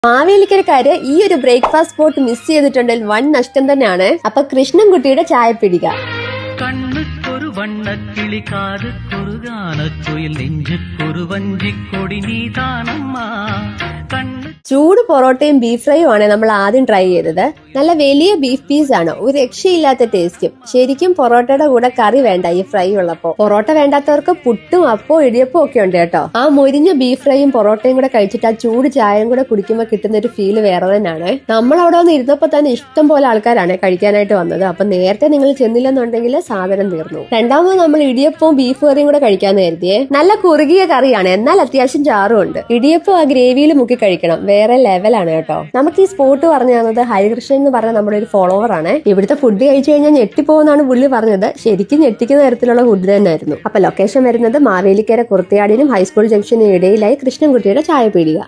മാവേലിക്കരക്കാര് ഈ ഒരു breakfast spot miss ചെയ്തിട്ടുണ്ടെങ്കിൽ വൻ നഷ്ടം തന്നെയാണ്. അപ്പൊ കൃഷ്ണൻകുട്ടിയുടെ ചായപ്പിടിക. കണ്ണുക്കൊരു വണ്ണക്കിളി കാതുക്കൊരു ഗാനച്ചുയിൽ നെഞ്ചുക്കൊരു വഞ്ചിക്കൊടി നീതാനമ്മ. ചൂട് പൊറോട്ടയും ബീഫ് ഫ്രൈയും ആണ് നമ്മൾ ആദ്യം ട്രൈ ചെയ്തത്. നല്ല വലിയ ബീഫ് പീസ് ആണ്, ഒരു രക്ഷയില്ലാത്ത ടേസ്റ്റും. ശരിക്കും പൊറോട്ടയുടെ കൂടെ കറി വേണ്ട ഈ ഫ്രൈ ഉള്ളപ്പോ. പൊറോട്ട വേണ്ടാത്തവർക്ക് പുട്ടും അപ്പോ ഇടിയപ്പോ ഒക്കെ ഉണ്ട് കേട്ടോ. ആ മൊരിഞ്ഞ ബീഫ് ഫ്രൈയും പൊറോട്ടയും കൂടെ കഴിച്ചിട്ട് ആ ചൂട് ചായയും കൂടെ കുടിക്കുമ്പോൾ കിട്ടുന്ന ഒരു ഫീല് വേറെ തന്നെയാണ്. നമ്മൾ അവിടെ വന്ന് ഇരുന്നപ്പോ തന്നെ ഇഷ്ടം പോലെ ആൾക്കാരാണ് കഴിക്കാനായിട്ട് വന്നത്. അപ്പൊ നേരത്തെ നിങ്ങൾ ചെന്നില്ലെന്നുണ്ടെങ്കിൽ സാധനം തീർന്നു. രണ്ടാമത് നമ്മൾ ഇടിയപ്പവും ബീഫ് കറിയും കൂടെ കഴിക്കാന്ന് കരുതിയേ. നല്ല കുറുകിയ കറിയാണ്, എന്നാൽ അത്യാവശ്യം ചാറും ഉണ്ട്. ഇടിയപ്പം ആ ഗ്രേവിയിൽ മുക്കി കഴിക്കണം, വേറെ ലെവലാണ് കേട്ടോ. നമുക്ക് ഈ സ്പോട്ട് പറഞ്ഞു തന്നത് ഹരികൃഷ്ണൻ എന്ന് പറഞ്ഞ നമ്മുടെ ഒരു ഫോളോവർ ആണ്. ഇവിടുത്തെ ഫുഡ് കഴിച്ചു കഴിഞ്ഞാൽ ഞെട്ടിപ്പോകുന്നാണ് പുള്ളി പറഞ്ഞത്. ശരിക്കും ഞെട്ടിക്കുന്ന തരത്തിലുള്ള ഫുഡ് തന്നെയായിരുന്നു. അപ്പൊ ലൊക്കേഷൻ വരുന്നത് മാവേലിക്കര കുർത്തിയാടിനും ഹൈസ്കൂൾ ജംഗ്ഷനും ഇടയിലായി കൃഷ്ണൻകുട്ടിയുടെ ചായപീടിക.